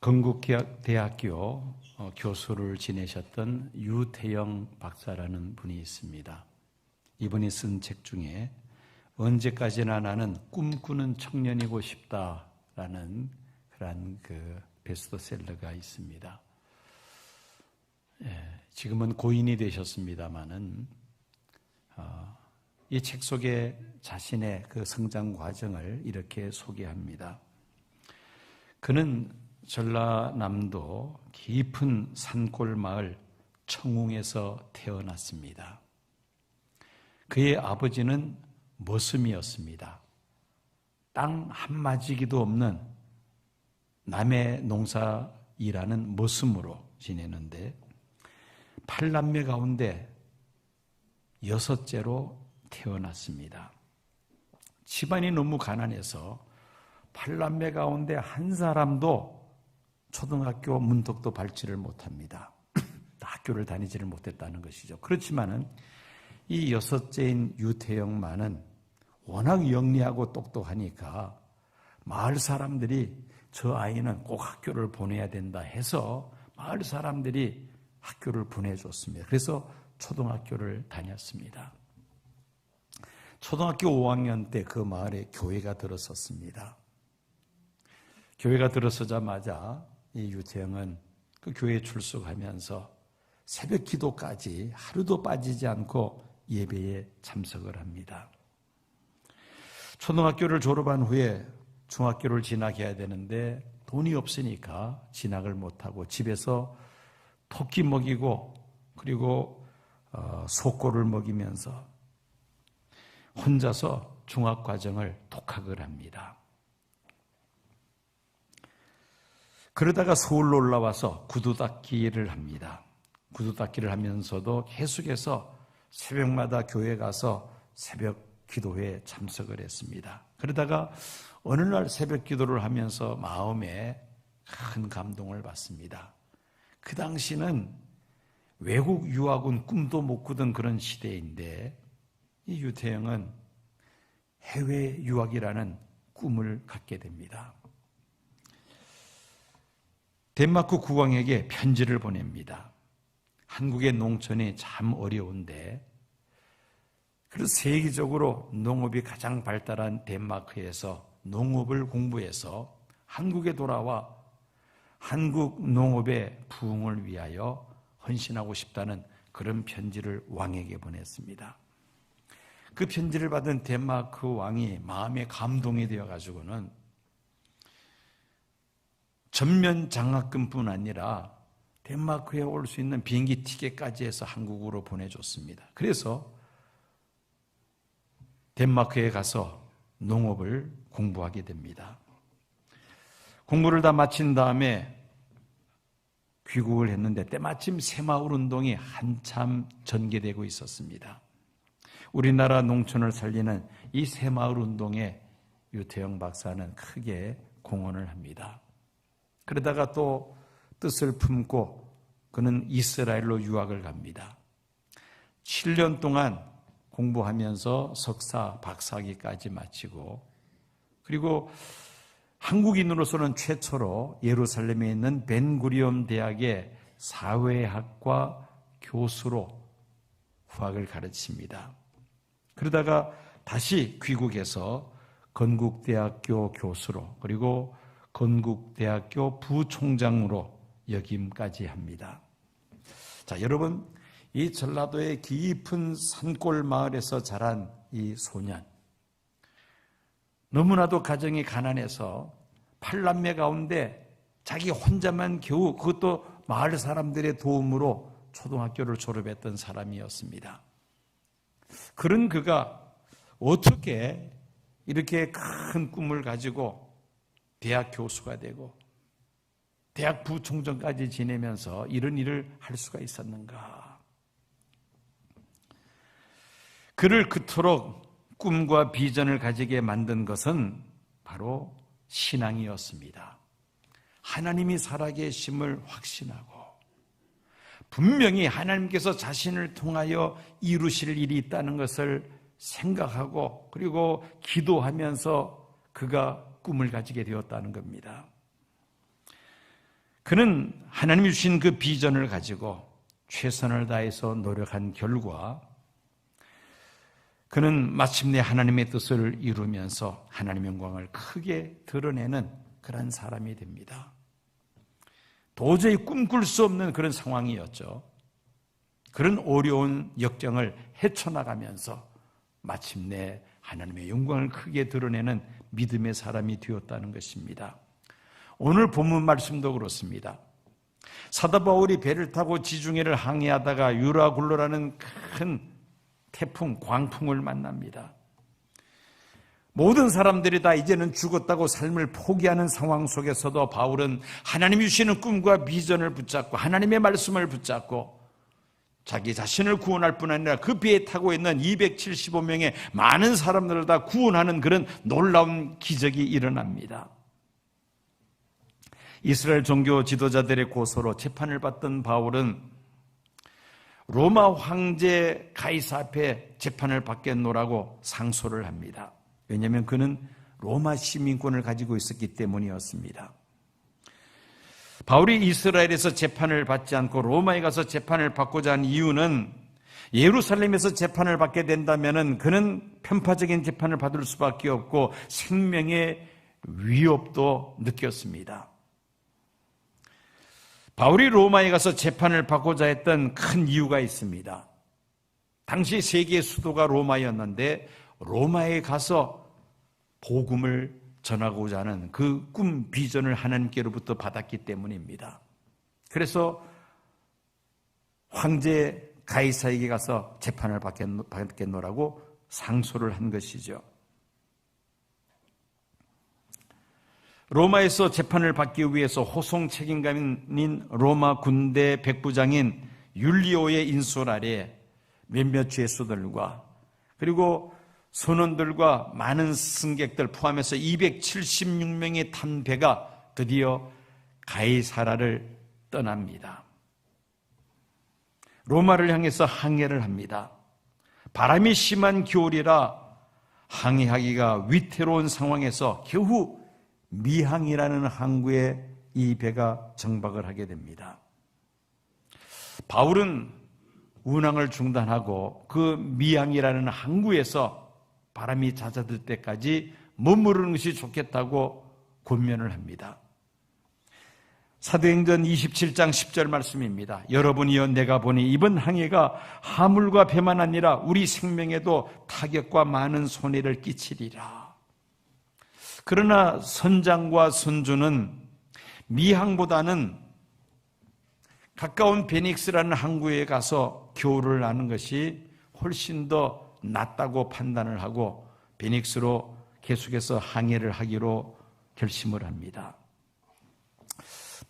건국대학교 교수를 지내셨던 유태영 박사라는 분이 있습니다. 이분이 쓴 책 중에 언제까지나 나는 꿈꾸는 청년이고 싶다라는 그런 베스트셀러가 있습니다. 지금은 고인이 되셨습니다마는 이 책 속에 자신의 그 성장 과정을 이렇게 소개합니다. 그는 전라남도 깊은 산골 마을 청웅에서 태어났습니다. 그의 아버지는 머슴이었습니다. 땅 한마디기도 없는 남의 농사 일하는 머슴으로 지내는데 8남매 가운데 6째로 태어났습니다. 집안이 너무 가난해서 8남매 가운데 한 사람도 초등학교 문턱도 밟지를 못합니다. 학교를 다니지를 못했다는 것이죠. 그렇지만은 이 6째인 유태영만은 워낙 영리하고 똑똑하니까 마을 사람들이 저 아이는 꼭 학교를 보내야 된다 해서 마을 사람들이 학교를 보내줬습니다. 그래서 초등학교를 다녔습니다. 초등학교 5학년 때 그 마을에 교회가 들어섰습니다. 교회가 들어서자마자 이 유태영은 그 교회에 출석하면서 새벽 기도까지 하루도 빠지지 않고 예배에 참석을 합니다. 초등학교를 졸업한 후에 중학교를 진학해야 되는데 돈이 없으니까 진학을 못하고 집에서 토끼 먹이고 그리고 소꼬를 먹이면서 혼자서 중학과정을 독학을 합니다. 그러다가 서울로 올라와서 구두 닦기를 합니다. 구두 닦기를 하면서도 계속해서 새벽마다 교회 가서 새벽 기도회에 참석을 했습니다. 그러다가 어느 날 새벽 기도를 하면서 마음에 큰 감동을 받습니다. 그 당시는 외국 유학은 꿈도 못 꾸던 그런 시대인데 이 유태영은 해외 유학이라는 꿈을 갖게 됩니다. 덴마크 국왕에게 편지를 보냅니다. 한국의 농촌이 참 어려운데 그래서 세계적으로 농업이 가장 발달한 덴마크에서 농업을 공부해서 한국에 돌아와 한국 농업의 부흥을 위하여 헌신하고 싶다는 그런 편지를 왕에게 보냈습니다. 그 편지를 받은 덴마크 왕이 마음에 감동이 되어가지고는 전면 장학금뿐 아니라 덴마크에 올 수 있는 비행기 티켓까지 해서 한국으로 보내줬습니다. 그래서 덴마크에 가서 농업을 공부하게 됩니다. 공부를 다 마친 다음에 귀국을 했는데 때마침 새마을운동이 한참 전개되고 있었습니다. 우리나라 농촌을 살리는 이 새마을운동에 유태영 박사는 크게 공헌을 합니다. 그러다가 또 뜻을 품고 그는 이스라엘로 유학을 갑니다. 7년 동안 공부하면서 석사, 박사학위까지 마치고 그리고 한국인으로서는 최초로 예루살렘에 있는 벤구리온 대학의 사회학과 교수로 후학을 가르칩니다. 그러다가 다시 귀국해서 건국대학교 교수로 그리고 건국대학교 부총장으로 역임까지 합니다. 자, 여러분, 이 전라도의 깊은 산골 마을에서 자란 이 소년, 너무나도 가정이 가난해서 8남매 가운데 자기 혼자만 겨우 그것도 마을 사람들의 도움으로 초등학교를 졸업했던 사람이었습니다. 그런 그가 어떻게 이렇게 큰 꿈을 가지고 대학 교수가 되고 대학 부총장까지 지내면서 이런 일을 할 수가 있었는가? 그를 그토록 꿈과 비전을 가지게 만든 것은 바로 신앙이었습니다. 하나님이 살아계심을 확신하고 분명히 하나님께서 자신을 통하여 이루실 일이 있다는 것을 생각하고 그리고 기도하면서 그가 꿈을 가지게 되었다는 겁니다. 그는 하나님이 주신 그 비전을 가지고 최선을 다해서 노력한 결과 그는 마침내 하나님의 뜻을 이루면서 하나님의 영광을 크게 드러내는 그런 사람이 됩니다. 도저히 꿈꿀 수 없는 그런 상황이었죠. 그런 어려운 역경을 헤쳐나가면서 마침내 하나님의 영광을 크게 드러내는 믿음의 사람이 되었다는 것입니다. 오늘 본문 말씀도 그렇습니다. 사도 바울이 배를 타고 지중해를 항해하다가 유라굴로라는 큰 태풍, 광풍을 만납니다. 모든 사람들이 다 이제는 죽었다고 삶을 포기하는 상황 속에서도 바울은 하나님이 주시는 꿈과 비전을 붙잡고 하나님의 말씀을 붙잡고 자기 자신을 구원할 뿐 아니라 그 배에 타고 있는 275명의 많은 사람들을 다 구원하는 그런 놀라운 기적이 일어납니다. 이스라엘 종교 지도자들의 고소로 재판을 받던 바울은 로마 황제 가이사 앞에 재판을 받겠노라고 상소를 합니다. 왜냐하면 그는 로마 시민권을 가지고 있었기 때문이었습니다. 바울이 이스라엘에서 재판을 받지 않고 로마에 가서 재판을 받고자 한 이유는 예루살렘에서 재판을 받게 된다면 그는 편파적인 재판을 받을 수밖에 없고 생명의 위협도 느꼈습니다. 바울이 로마에 가서 재판을 받고자 했던 큰 이유가 있습니다. 당시 세계 수도가 로마였는데 로마에 가서 복음을 전하고자 하는 그 꿈, 비전을 하나님께로부터 받았기 때문입니다. 그래서 황제 가이사에게 가서 재판을 받겠노라고 상소를 한 것이죠. 로마에서 재판을 받기 위해서 호송 책임감인 로마 군대 백부장인 율리오의 인솔 아래 몇몇 죄수들과 그리고 선원들과 많은 승객들 포함해서 276명의 탄 배가 드디어 가이사라를 떠납니다. 로마를 향해서 항해를 합니다. 바람이 심한 겨울이라 항해하기가 위태로운 상황에서 겨우 미항이라는 항구에 이 배가 정박을 하게 됩니다. 바울은 운항을 중단하고 그 미항이라는 항구에서 바람이 잦아들 때까지 머무르는 것이 좋겠다고 권면을 합니다. 사도행전 27장 10절 말씀입니다. 여러분이여 내가 보니 이번 항해가 하물과 배만 아니라 우리 생명에도 타격과 많은 손해를 끼치리라. 그러나 선장과 선주는 미항보다는 가까운 베닉스라는 항구에 가서 겨울을 나는 것이 훨씬 더 낫다고 판단을 하고 베닉스로 계속해서 항해를 하기로 결심을 합니다.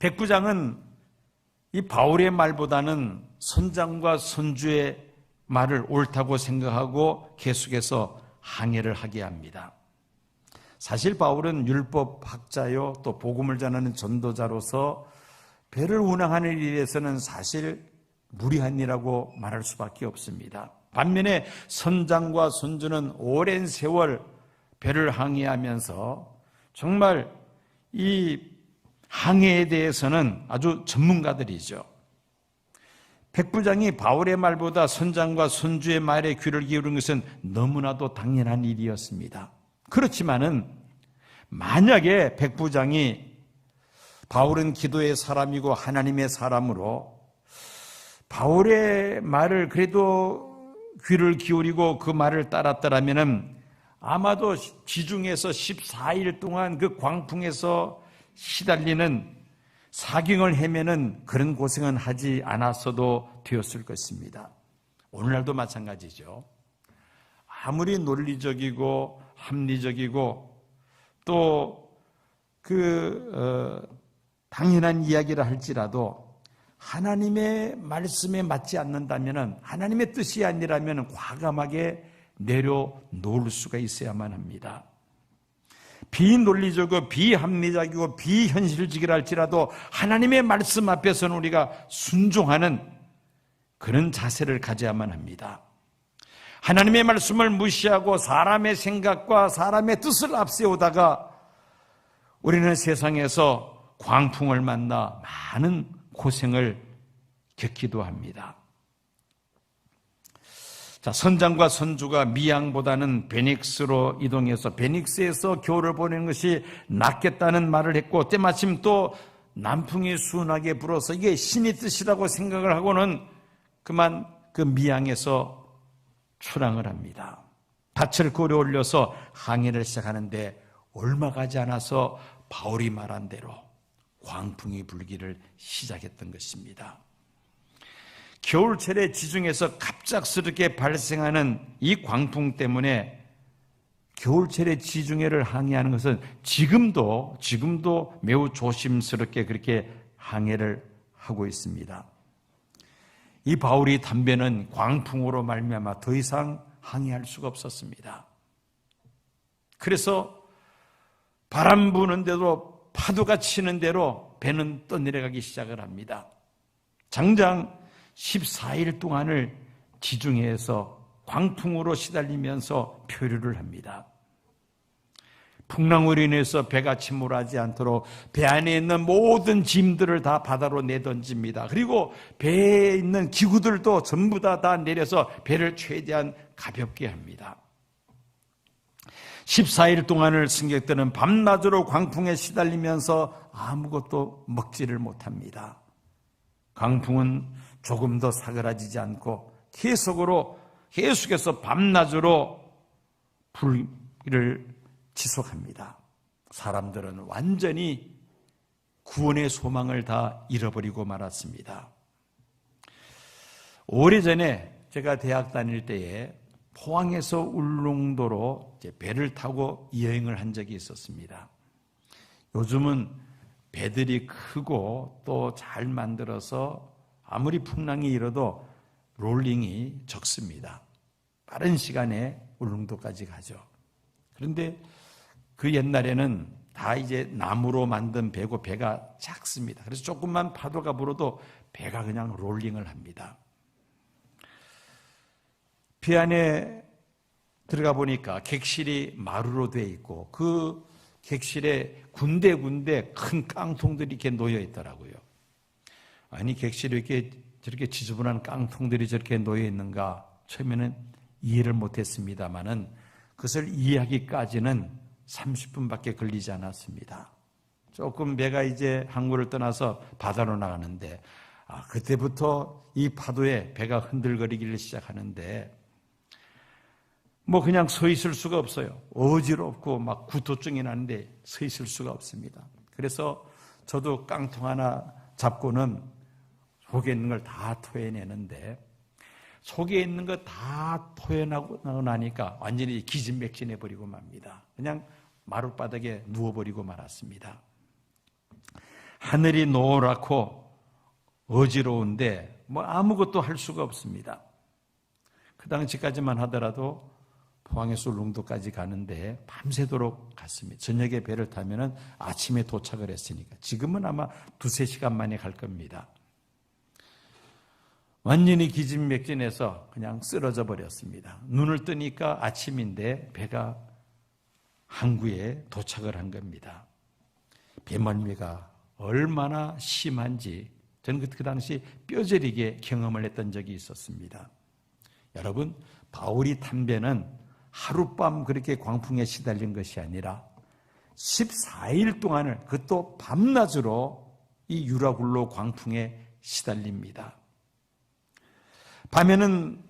백부장은 이 바울의 말보다는 선장과 선주의 말을 옳다고 생각하고 계속해서 항해를 하게 합니다. 사실 바울은 율법학자요 또 복음을 전하는 전도자로서 배를 운항하는 일에서는 사실 무리한 일이라고 말할 수밖에 없습니다. 반면에 선장과 선주는 오랜 세월 배를 항해하면서 정말 이 항해에 대해서는 아주 전문가들이죠. 백부장이 바울의 말보다 선장과 선주의 말에 귀를 기울인 것은 너무나도 당연한 일이었습니다. 그렇지만은 만약에 백부장이 바울은 기도의 사람이고 하나님의 사람으로 바울의 말을 그래도 귀를 기울이고 그 말을 따랐더라면 아마도 지중해에서 14일 동안 그 광풍에서 시달리는 사경을 헤매는 그런 고생은 하지 않았어도 되었을 것입니다. 오늘날도 마찬가지죠. 아무리 논리적이고 합리적이고 또 당연한 이야기를 할지라도 하나님의 말씀에 맞지 않는다면 하나님의 뜻이 아니라면 과감하게 내려놓을 수가 있어야만 합니다. 비논리적이고 비합리적이고 비현실적이라 할지라도 하나님의 말씀 앞에서는 우리가 순종하는 그런 자세를 가져야만 합니다. 하나님의 말씀을 무시하고 사람의 생각과 사람의 뜻을 앞세우다가 우리는 세상에서 광풍을 만나 많은 고생을 겪기도 합니다. 자, 선장과 선주가 미양보다는 베닉스로 이동해서 베닉스에서 겨울을 보내는 것이 낫겠다는 말을 했고, 때마침 또 남풍이 순하게 불어서 이게 신의 뜻이라고 생각을 하고는 그만 그 미양에서 출항을 합니다. 밭을 고려 올려서 항해를 시작하는데 얼마 가지 않아서 바울이 말한 대로 광풍이 불기를 시작했던 것입니다. 겨울철에 지중해에서 갑작스럽게 발생하는 이 광풍 때문에 겨울철에 지중해를 항해하는 것은 지금도 매우 조심스럽게 그렇게 항해를 하고 있습니다. 이 바울이 담배는 광풍으로 말미암아 더 이상 항해할 수가 없었습니다. 그래서 바람 부는 대로 파도가 치는 대로 배는 떠내려가기 시작을 합니다. 장장 14일 동안을 지중해에서 광풍으로 시달리면서 표류를 합니다. 풍랑으로 인해서 배가 침몰하지 않도록 배 안에 있는 모든 짐들을 다 바다로 내던집니다. 그리고 배에 있는 기구들도 전부 다 내려서 배를 최대한 가볍게 합니다. 14일 동안을 승객들은 밤낮으로 광풍에 시달리면서 아무것도 먹지를 못합니다. 광풍은 조금 더 사그라지지 않고 계속해서 밤낮으로 불길을 지속합니다. 사람들은 완전히 구원의 소망을 다 잃어버리고 말았습니다. 오래전에 제가 대학 다닐 때에 포항에서 울릉도로 배를 타고 여행을 한 적이 있었습니다. 요즘은 배들이 크고 또 잘 만들어서 아무리 풍랑이 일어도 롤링이 적습니다. 빠른 시간에 울릉도까지 가죠. 그런데 그 옛날에는 다 이제 나무로 만든 배고 배가 작습니다. 그래서 조금만 파도가 불어도 배가 그냥 롤링을 합니다. 배 안에 들어가 보니까 객실이 마루로 되어 있고 그 객실에 군데군데 큰 깡통들이 이렇게 놓여 있더라고요. 아니, 객실에 이렇게 저렇게 지저분한 깡통들이 저렇게 놓여 있는가 처음에는 이해를 못했습니다만은 그것을 이해하기까지는 30분밖에 걸리지 않았습니다. 조금 배가 이제 항구를 떠나서 바다로 나가는데 그때부터 이 파도에 배가 흔들거리기를 시작하는데 그냥 서 있을 수가 없어요. 어지럽고 막 구토증이 나는데 서 있을 수가 없습니다. 그래서 저도 깡통 하나 잡고는 속에 있는 걸 다 토해내는데 속에 있는 거 다 토해나고 나니까 완전히 기진맥진해버리고 맙니다. 그냥 마룻바닥에 누워버리고 말았습니다. 하늘이 노랗고 어지러운데 아무것도 할 수가 없습니다. 그 당시까지만 하더라도 포항에서 울릉도까지 가는데 밤새도록 갔습니다. 저녁에 배를 타면 아침에 도착을 했으니까 지금은 아마 2-3시간 만에 갈 겁니다. 완전히 기진맥진해서 그냥 쓰러져 버렸습니다. 눈을 뜨니까 아침인데 배가 항구에 도착을 한 겁니다. 배멀미가 얼마나 심한지 저는 그 당시 뼈저리게 경험을 했던 적이 있었습니다. 여러분, 바울이 탄 배는 하룻밤 그렇게 광풍에 시달린 것이 아니라 14일 동안을 그것도 밤낮으로 이 유라굴로 광풍에 시달립니다. 밤에는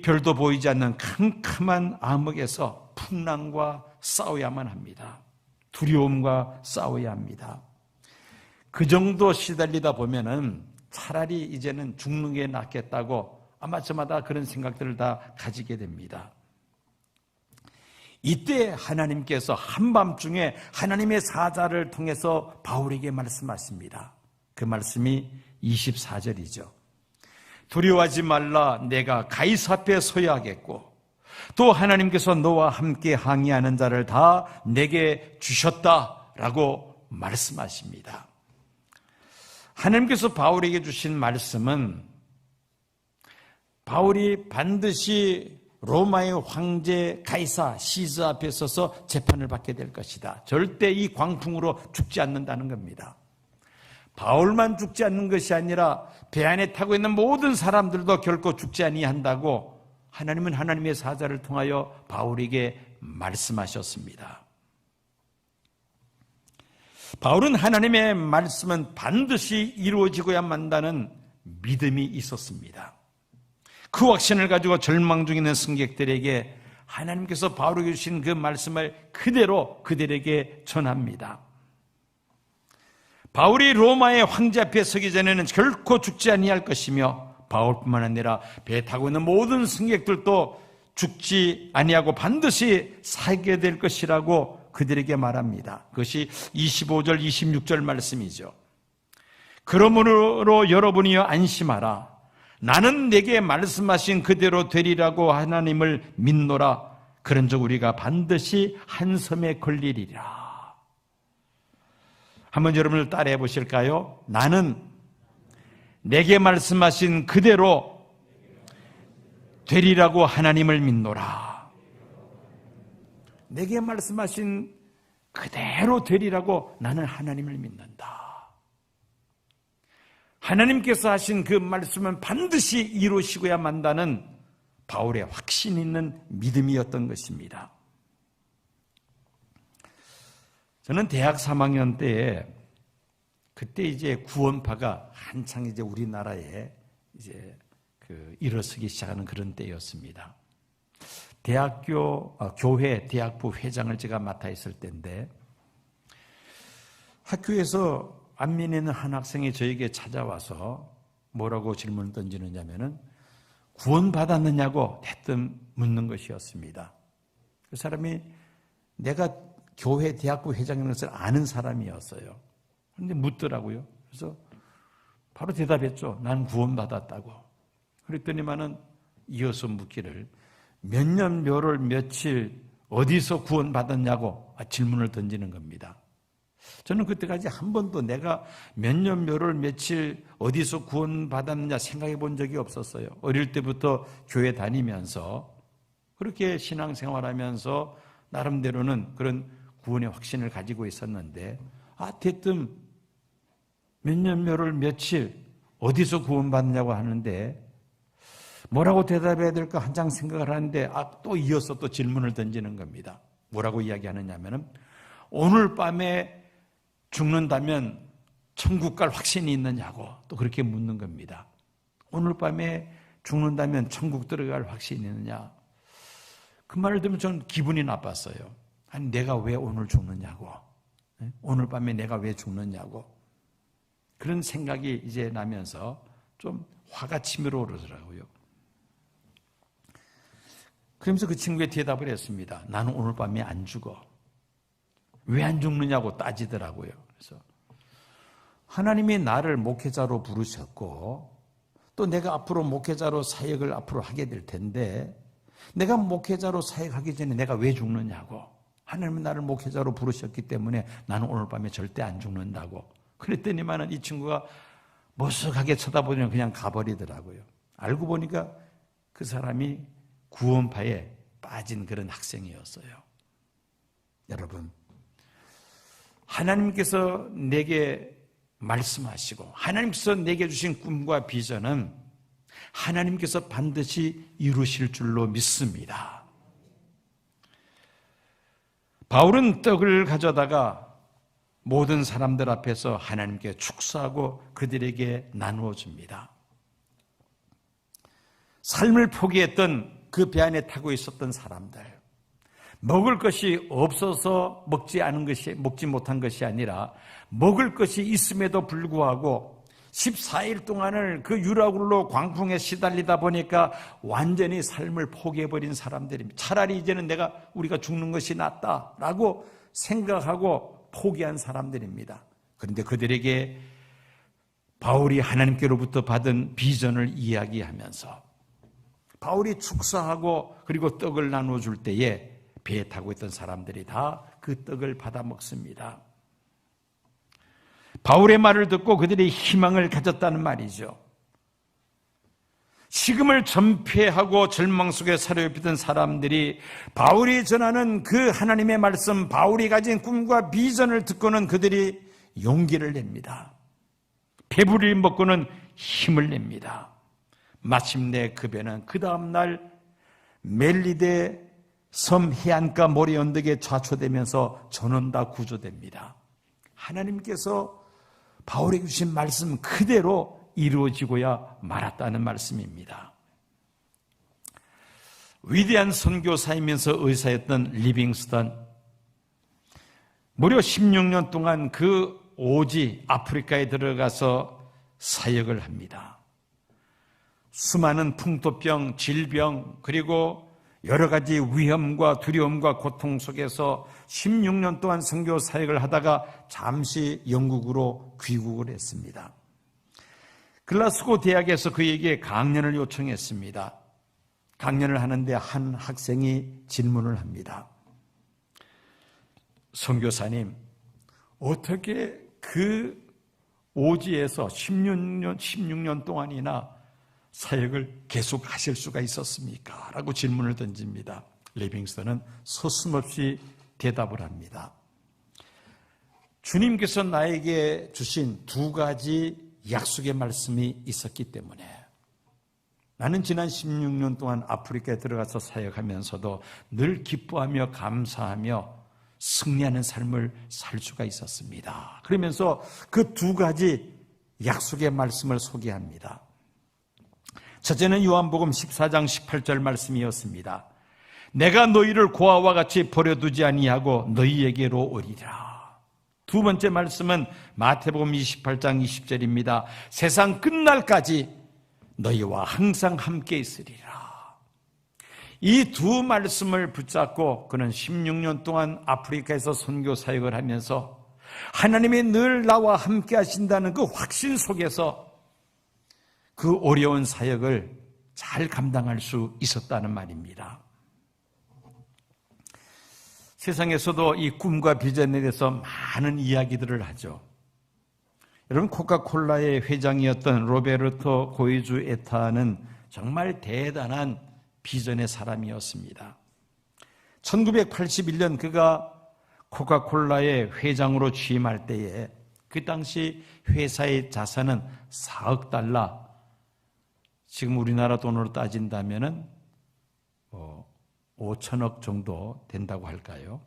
별도 보이지 않는 캄캄한 암흑에서 풍랑과 싸워야만 합니다. 두려움과 싸워야 합니다. 그 정도 시달리다 보면은 차라리 이제는 죽는 게 낫겠다고 아마 저마다 그런 생각들을 다 가지게 됩니다. 이때 하나님께서 한밤중에 하나님의 사자를 통해서 바울에게 말씀하십니다. 그 말씀이 24절이죠. 두려워하지 말라. 내가 가이사 앞에 서야 하겠고 또 하나님께서 너와 함께 항의하는 자를 다 내게 주셨다라고 말씀하십니다. 하나님께서 바울에게 주신 말씀은 바울이 반드시 로마의 황제 가이사 시즈 앞에 서서 재판을 받게 될 것이다. 절대 이 광풍으로 죽지 않는다는 겁니다. 바울만 죽지 않는 것이 아니라 배 안에 타고 있는 모든 사람들도 결코 죽지 아니한다고 하나님은 하나님의 사자를 통하여 바울에게 말씀하셨습니다. 바울은 하나님의 말씀은 반드시 이루어지고야 만다는 믿음이 있었습니다. 그 확신을 가지고 절망 중에 있는 승객들에게 하나님께서 바울에게 주신 그 말씀을 그대로 그들에게 전합니다. 바울이 로마의 황제 앞에 서기 전에는 결코 죽지 아니할 것이며 바울뿐만 아니라 배에 타고 있는 모든 승객들도 죽지 아니하고 반드시 살게 될 것이라고 그들에게 말합니다. 그것이 25절 26절 말씀이죠. 그러므로 여러분이여 안심하라. 나는 내게 말씀하신 그대로 되리라고 하나님을 믿노라. 그런즉 우리가 반드시 한 섬에 걸리리라. 한번 여러분들 따라해 보실까요? 나는 내게 말씀하신 그대로 되리라고 하나님을 믿노라. 내게 말씀하신 그대로 되리라고 나는 하나님을 믿는다. 하나님께서 하신 그 말씀은 반드시 이루시고야 만다는 바울의 확신 있는 믿음이었던 것입니다. 저는 대학 3학년 때에 그때 이제 구원파가 한창 이제 우리나라에 이제 일어서기 시작하는 그런 때였습니다. 교회 대학부 회장을 제가 맡아 있을 때인데 학교에서 안면에 있는 한 학생이 저에게 찾아와서 뭐라고 질문을 던지느냐면은 구원받았느냐고 대뜸 묻는 것이었습니다. 그 사람이 내가 교회 대학부 회장인 것을 아는 사람이었어요. 그런데 묻더라고요. 그래서 바로 대답했죠. 난 구원받았다고. 그랬더니만은 이어서 묻기를 몇 년 몇월 며칠 어디서 구원받았냐고 질문을 던지는 겁니다. 저는 그때까지 한 번도 내가 몇 년 몇월 며칠 어디서 구원받았느냐 생각해 본 적이 없었어요. 어릴 때부터 교회 다니면서 그렇게 신앙생활하면서 나름대로는 그런 구원의 확신을 가지고 있었는데 대뜸 몇 년 몇월 며칠 어디서 구원받느냐고 하는데 뭐라고 대답해야 될까 한참 생각을 하는데 또 이어서 또 질문을 던지는 겁니다. 뭐라고 이야기하느냐면은 오늘 밤에 죽는다면 천국 갈 확신이 있느냐고 또 그렇게 묻는 겁니다. 오늘 밤에 죽는다면 천국 들어갈 확신이 있느냐. 그 말을 들으면 저는 기분이 나빴어요. 아니 내가 왜 오늘 죽느냐고. 오늘 밤에 내가 왜 죽느냐고. 그런 생각이 이제 나면서 좀 화가 치밀어 오르더라고요. 그러면서 그 친구의 대답을 했습니다. 나는 오늘 밤에 안 죽어. 왜 안 죽느냐고 따지더라고요. 그래서 하나님이 나를 목회자로 부르셨고 또 내가 앞으로 목회자로 사역을 앞으로 하게 될 텐데 내가 목회자로 사역하기 전에 내가 왜 죽느냐고. 하나님은 나를 목회자로 부르셨기 때문에 나는 오늘 밤에 절대 안 죽는다고. 그랬더니만은 이 친구가 머쓱하게 쳐다보더니 그냥 가버리더라고요. 알고 보니까 그 사람이 구원파에 빠진 그런 학생이었어요. 여러분, 하나님께서 내게 말씀하시고 하나님께서 내게 주신 꿈과 비전은 하나님께서 반드시 이루실 줄로 믿습니다. 바울은 떡을 가져다가 모든 사람들 앞에서 하나님께 축사하고 그들에게 나누어 줍니다. 삶을 포기했던 그 배 안에 타고 있었던 사람들, 먹을 것이 없어서 먹지 못한 것이 아니라 먹을 것이 있음에도 불구하고 14일 동안을 그 유라굴로 광풍에 시달리다 보니까 완전히 삶을 포기해버린 사람들입니다. 차라리 이제는 우리가 죽는 것이 낫다라고 생각하고 포기한 사람들입니다. 그런데 그들에게 바울이 하나님께로부터 받은 비전을 이야기하면서 바울이 축사하고 그리고 떡을 나눠줄 때에 배에 타고 있던 사람들이 다 그 떡을 받아 먹습니다. 바울의 말을 듣고 그들이 희망을 가졌다는 말이죠. 식음을 전폐하고 절망 속에 사로잡히던 사람들이 바울이 전하는 그 하나님의 말씀, 바울이 가진 꿈과 비전을 듣고는 그들이 용기를 냅니다. 배부리 먹고는 힘을 냅니다. 마침내 그 배는 그 다음날 멜리데 섬 해안가 모래 언덕에 좌초되면서 전원 다 구조됩니다. 하나님께서 바울에게 주신 말씀 그대로 이루어지고야 말았다는 말씀입니다. 위대한 선교사이면서 의사였던 리빙스턴, 무려 16년 동안 그 오지 아프리카에 들어가서 사역을 합니다. 수많은 풍토병, 질병, 그리고 여러 가지 위험과 두려움과 고통 속에서 16년 동안 선교 사역을 하다가 잠시 영국으로 귀국을 했습니다. 글라스고 대학에서 그에게 강연을 요청했습니다. 강연을 하는데 한 학생이 질문을 합니다. 선교사님, 어떻게 그 오지에서 16년 동안이나 사역을 계속 하실 수가 있었습니까? 라고 질문을 던집니다. 리빙스턴은 서슴없이 대답을 합니다. 주님께서 나에게 주신 두 가지 약속의 말씀이 있었기 때문에 나는 지난 16년 동안 아프리카에 들어가서 사역하면서도 늘 기뻐하며 감사하며 승리하는 삶을 살 수가 있었습니다. 그러면서 그 두 가지 약속의 말씀을 소개합니다. 첫째는 요한복음 14장 18절 말씀이었습니다. 내가 너희를 고아와 같이 버려두지 아니하고 너희에게로 오리라. 두 번째 말씀은 마태복음 28장 20절입니다. 세상 끝날까지 너희와 항상 함께 있으리라. 이 두 말씀을 붙잡고 그는 16년 동안 아프리카에서 선교 사역을 하면서 하나님이 늘 나와 함께 하신다는 그 확신 속에서 그 어려운 사역을 잘 감당할 수 있었다는 말입니다. 세상에서도 이 꿈과 비전에 대해서 많은 이야기들을 하죠. 여러분, 코카콜라의 회장이었던 로베르토 고이주 에타는 정말 대단한 비전의 사람이었습니다. 1981년 그가 코카콜라의 회장으로 취임할 때에 그 당시 회사의 자산은 4억 달러, 지금 우리나라 돈으로 따진다면 5천억 정도 된다고 할까요?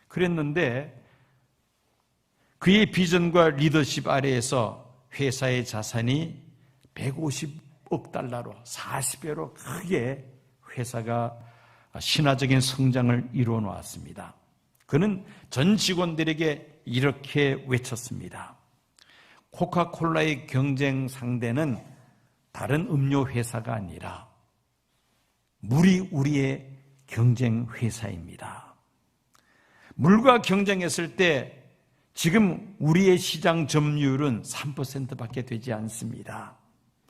그랬는데 그의 비전과 리더십 아래에서 회사의 자산이 150억 달러로 40배로 크게 회사가 신화적인 성장을 이루어 놓았습니다. 그는 전 직원들에게 이렇게 외쳤습니다. 코카콜라의 경쟁 상대는 다른 음료 회사가 아니라 물이 우리의 경쟁 회사입니다. 물과 경쟁했을 때 지금 우리의 시장 점유율은 3%밖에 되지 않습니다.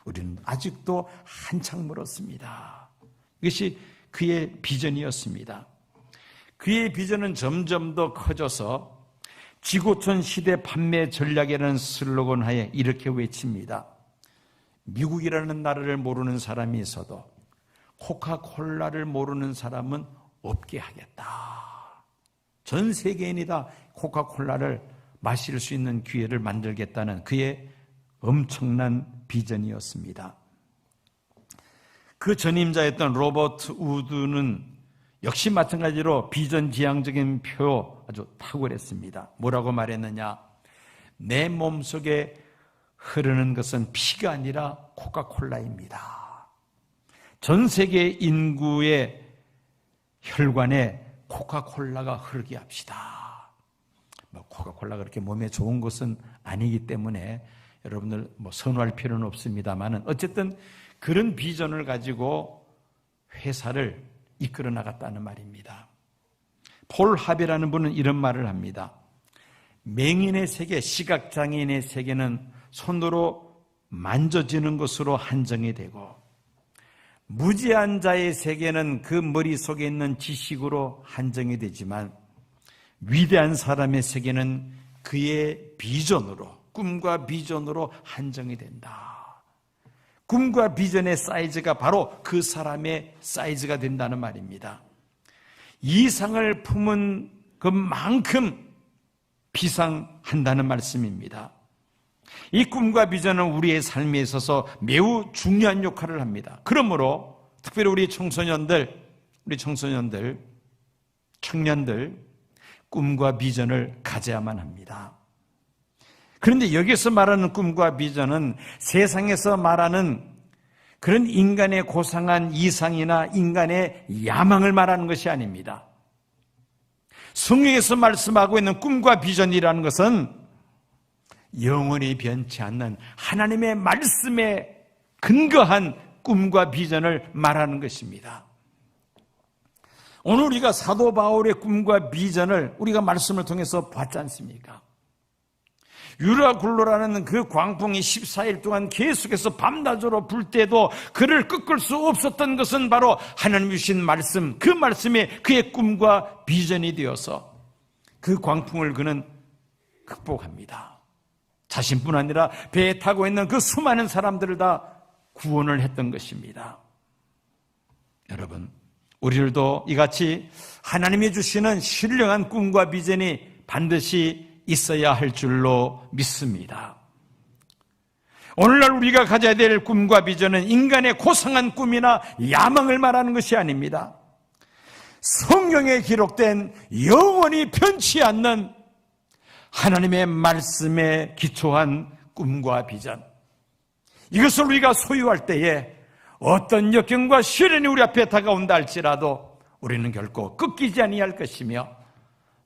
우리는 아직도 한창 멀었습니다. 이것이 그의 비전이었습니다. 그의 비전은 점점 더 커져서 지구촌 시대 판매 전략이라는 슬로건 하에 이렇게 외칩니다. 미국이라는 나라를 모르는 사람이 있어도 코카콜라를 모르는 사람은 없게 하겠다. 전 세계인이 다 코카콜라를 마실 수 있는 기회를 만들겠다는 그의 엄청난 비전이었습니다. 그 전임자였던 로버트 우드는 역시 마찬가지로 비전지향적인 표 아주 탁월했습니다. 뭐라고 말했느냐? 내 몸속에 흐르는 것은 피가 아니라 코카콜라입니다. 전 세계 인구의 혈관에 코카콜라가 흐르게 합시다. 코카콜라가 그렇게 몸에 좋은 것은 아니기 때문에 여러분들 선호할 필요는 없습니다만 어쨌든 그런 비전을 가지고 회사를 이끌어 나갔다는 말입니다. 폴 하베라는 분은 이런 말을 합니다. 맹인의 세계, 시각장애인의 세계는 손으로 만져지는 것으로 한정이 되고, 무지한 자의 세계는 그 머릿속에 있는 지식으로 한정이 되지만, 위대한 사람의 세계는 그의 비전으로, 꿈과 비전으로 한정이 된다. 꿈과 비전의 사이즈가 바로 그 사람의 사이즈가 된다는 말입니다. 이상을 품은 그만큼 비상한다는 말씀입니다. 이 꿈과 비전은 우리의 삶에 있어서 매우 중요한 역할을 합니다. 그러므로 특별히 우리 청소년들, 청년들 꿈과 비전을 가져야만 합니다. 그런데 여기서 말하는 꿈과 비전은 세상에서 말하는 그런 인간의 고상한 이상이나 인간의 야망을 말하는 것이 아닙니다. 성경에서 말씀하고 있는 꿈과 비전이라는 것은 영원히 변치 않는 하나님의 말씀에 근거한 꿈과 비전을 말하는 것입니다. 오늘 우리가 사도 바울의 꿈과 비전을 우리가 말씀을 통해서 봤지 않습니까? 유라굴로라는 그 광풍이 14일 동안 계속해서 밤낮으로 불 때도 그를 꺾을 수 없었던 것은 바로 하나님 주신 말씀, 그 말씀이 그의 꿈과 비전이 되어서 그 광풍을 그는 극복합니다. 자신뿐 아니라 배에 타고 있는 그 수많은 사람들을 다 구원을 했던 것입니다. 여러분, 우리들도 이같이 하나님이 주시는 신령한 꿈과 비전이 반드시 있어야 할 줄로 믿습니다. 오늘날 우리가 가져야 될 꿈과 비전은 인간의 고상한 꿈이나 야망을 말하는 것이 아닙니다. 성경에 기록된 영원히 변치 않는 하나님의 말씀에 기초한 꿈과 비전, 이것을 우리가 소유할 때에 어떤 역경과 시련이 우리 앞에 다가온다 할지라도 우리는 결코 꺾이지 아니할 것이며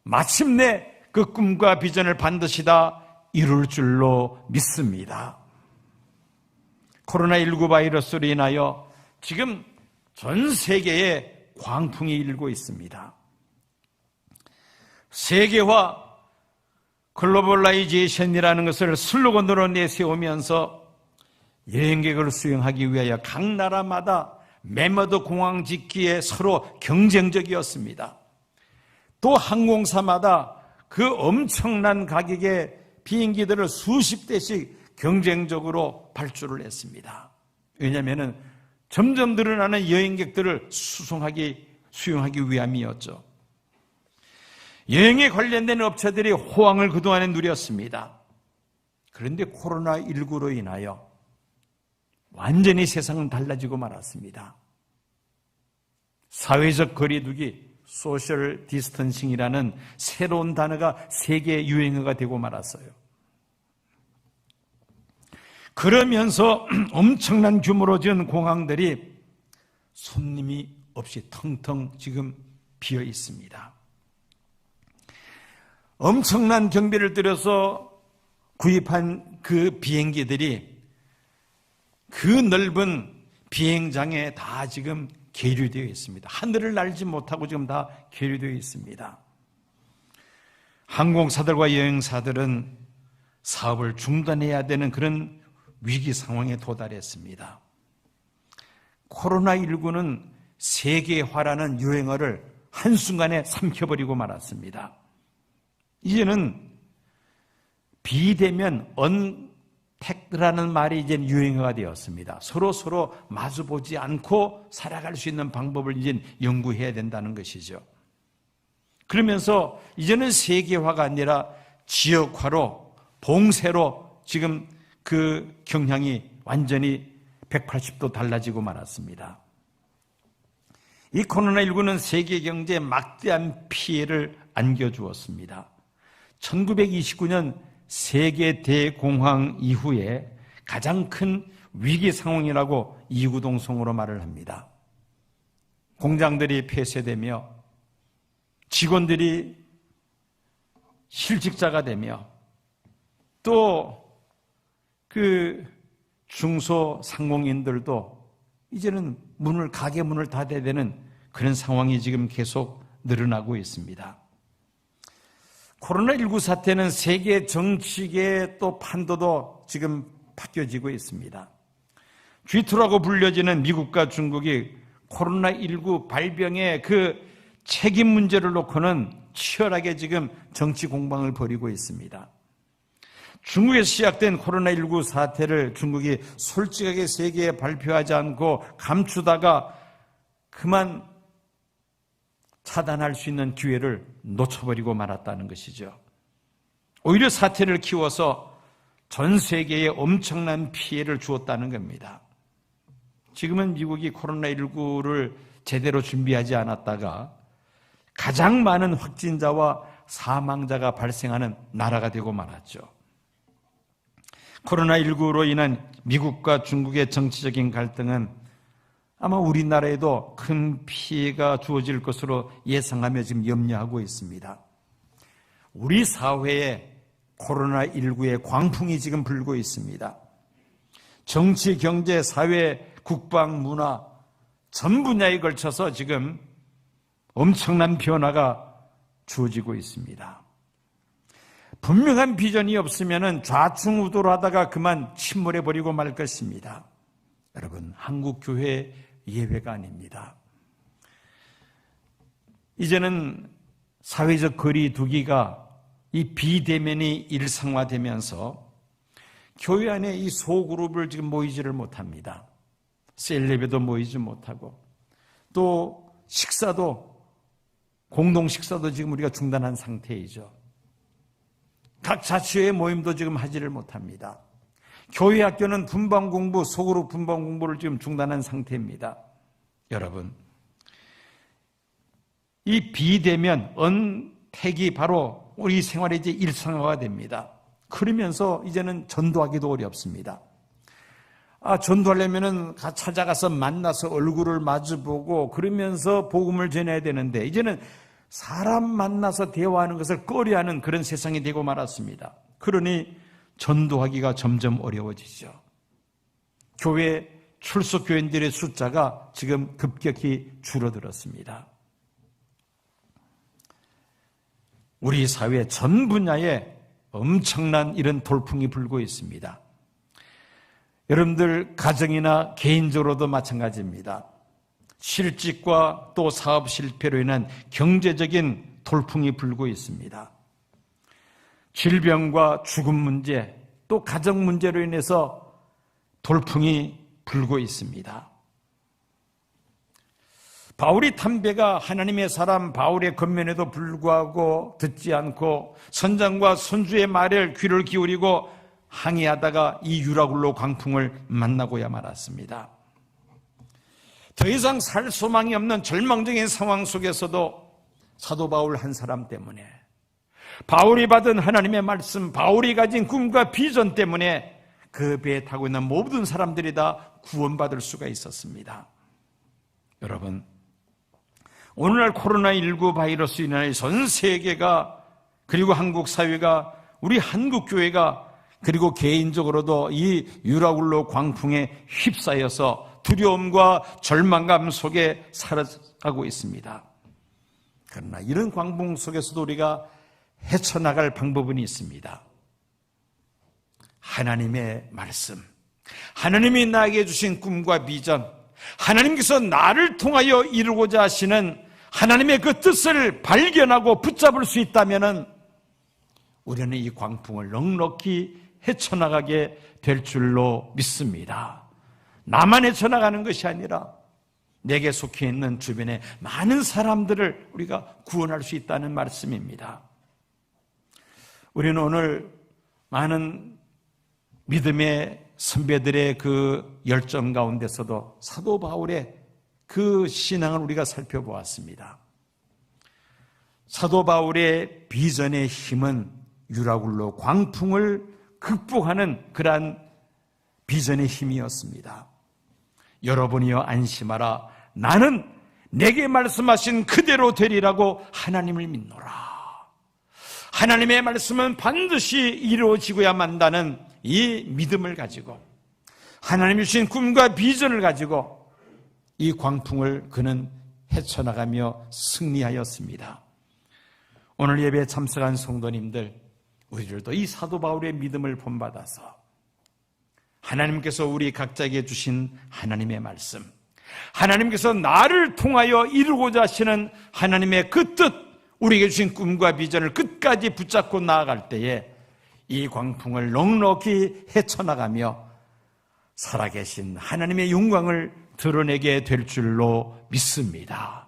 마침내 그 꿈과 비전을 반드시 다 이룰 줄로 믿습니다. 코로나19 바이러스로 인하여 지금 전 세계에 광풍이 일고 있습니다. 세계화, 글로벌라이제이션이라는 것을 슬로건으로 내세우면서 여행객을 수용하기 위하여 각 나라마다 매머드 공항 짓기에 서로 경쟁적이었습니다. 또 항공사마다 그 엄청난 가격의 비행기들을 수십 대씩 경쟁적으로 발주를 했습니다. 왜냐하면 점점 늘어나는 여행객들을 수용하기 위함이었죠. 여행에 관련된 업체들이 호황을 그동안에 누렸습니다. 그런데 코로나19로 인하여 완전히 세상은 달라지고 말았습니다. 사회적 거리두기, 소셜 디스턴싱이라는 새로운 단어가 세계 유행어가 되고 말았어요. 그러면서 엄청난 규모로 지은 공항들이 손님이 없이 텅텅 지금 비어 있습니다. 엄청난 경비를 들여서 구입한 그 비행기들이 그 넓은 비행장에 다 지금 계류되어 있습니다. 하늘을 날지 못하고 지금 다 계류되어 있습니다. 항공사들과 여행사들은 사업을 중단해야 되는 그런 위기 상황에 도달했습니다. 코로나19는 세계화라는 유행어를 한순간에 삼켜버리고 말았습니다. 이제는 비대면 언택트라는 말이 이제 유행어가 되었습니다. 서로 마주보지 않고 살아갈 수 있는 방법을 이제 연구해야 된다는 것이죠. 그러면서 이제는 세계화가 아니라 지역화로, 봉쇄로 지금 그 경향이 완전히 180도 달라지고 말았습니다. 이 코로나19는 세계 경제에 막대한 피해를 안겨주었습니다. 1929년 세계 대공황 이후에 가장 큰 위기 상황이라고 이구동성으로 말을 합니다. 공장들이 폐쇄되며 직원들이 실직자가 되며 또 그 중소상공인들도 이제는 가게 문을 닫아야 되는 그런 상황이 지금 계속 늘어나고 있습니다. 코로나19 사태는 세계 정치계의 또 판도도 지금 바뀌어지고 있습니다. G2라고 불려지는 미국과 중국이 코로나19 발병의 그 책임 문제를 놓고는 치열하게 지금 정치 공방을 벌이고 있습니다. 중국에서 시작된 코로나19 사태를 중국이 솔직하게 세계에 발표하지 않고 감추다가 그만 차단할 수 있는 기회를 놓쳐버리고 말았다는 것이죠. 오히려 사태를 키워서 전 세계에 엄청난 피해를 주었다는 겁니다. 지금은 미국이 코로나19를 제대로 준비하지 않았다가 가장 많은 확진자와 사망자가 발생하는 나라가 되고 말았죠. 코로나19로 인한 미국과 중국의 정치적인 갈등은 아마 우리나라에도 큰 피해가 주어질 것으로 예상하며 지금 염려하고 있습니다. 우리 사회에 코로나19의 광풍이 지금 불고 있습니다. 정치, 경제, 사회, 국방, 문화 전 분야에 걸쳐서 지금 엄청난 변화가 주어지고 있습니다. 분명한 비전이 없으면 좌충우돌 하다가 그만 침몰해버리고 말 것입니다. 여러분, 한국 교회 예외가 아닙니다. 이제는 사회적 거리 두기가 이 비대면이 일상화되면서 교회 안에 이 소그룹을 지금 모이지를 못합니다. 셀레브도 모이지 못하고 또 식사도 공동 식사도 지금 우리가 중단한 상태이죠. 각 자치의 모임도 지금 하지를 못합니다. 교회 학교는 분방 공부, 소그룹 분방 공부를 지금 중단한 상태입니다. 여러분, 이 비대면, 언택이 바로 우리 생활의 이제 일상화가 됩니다. 그러면서 이제는 전도하기도 어렵습니다. 전도하려면은 찾아가서 만나서 얼굴을 마주보고 그러면서 복음을 전해야 되는데 이제는 사람 만나서 대화하는 것을 꺼려하는 그런 세상이 되고 말았습니다. 그러니 전도하기가 점점 어려워지죠. 교회 출석 교인들의 숫자가 지금 급격히 줄어들었습니다. 우리 사회 전 분야에 엄청난 이런 돌풍이 불고 있습니다. 여러분들 가정이나 개인적으로도 마찬가지입니다. 실직과 또 사업 실패로 인한 경제적인 돌풍이 불고 있습니다. 질병과 죽음 문제, 또 가정 문제로 인해서 돌풍이 불고 있습니다. 바울이 담배가 하나님의 사람 바울의 권면에도 불구하고 듣지 않고 선장과 선주의 말에 귀를 기울이고 항의하다가 이 유라굴로 광풍을 만나고야 말았습니다. 더 이상 살 소망이 없는 절망적인 상황 속에서도 사도 바울 한 사람 때문에, 바울이 받은 하나님의 말씀, 바울이 가진 꿈과 비전 때문에 그 배에 타고 있는 모든 사람들이 다 구원받을 수가 있었습니다. 여러분, 오늘날 코로나19 바이러스 인해 전 세계가, 그리고 한국 사회가, 우리 한국 교회가, 그리고 개인적으로도 이 유라굴로 광풍에 휩싸여서 두려움과 절망감 속에 살아가고 있습니다. 그러나 이런 광풍 속에서도 우리가 헤쳐나갈 방법은 있습니다. 하나님의 말씀, 하나님이 나에게 주신 꿈과 비전, 하나님께서 나를 통하여 이루고자 하시는 하나님의 그 뜻을 발견하고 붙잡을 수 있다면 우리는 이 광풍을 넉넉히 헤쳐나가게 될 줄로 믿습니다. 나만 헤쳐나가는 것이 아니라 내게 속해 있는 주변의 많은 사람들을 우리가 구원할 수 있다는 말씀입니다. 우리는 오늘 많은 믿음의 선배들의 그 열정 가운데서도 사도 바울의 그 신앙을 우리가 살펴보았습니다. 사도 바울의 비전의 힘은 유라굴로 광풍을 극복하는 그러한 비전의 힘이었습니다. 여러분이여 안심하라, 나는 내게 말씀하신 그대로 되리라고 하나님을 믿노라. 하나님의 말씀은 반드시 이루어지고야 만다는 이 믿음을 가지고, 하나님이 주신 꿈과 비전을 가지고 이 광풍을 그는 헤쳐나가며 승리하였습니다. 오늘 예배에 참석한 성도님들, 우리들도 이 사도 바울의 믿음을 본받아서 하나님께서 우리 각자에게 주신 하나님의 말씀, 하나님께서 나를 통하여 이루고자 하시는 하나님의 그 뜻, 우리에게 주신 꿈과 비전을 끝까지 붙잡고 나아갈 때에 이 광풍을 넉넉히 헤쳐나가며 살아계신 하나님의 영광을 드러내게 될 줄로 믿습니다.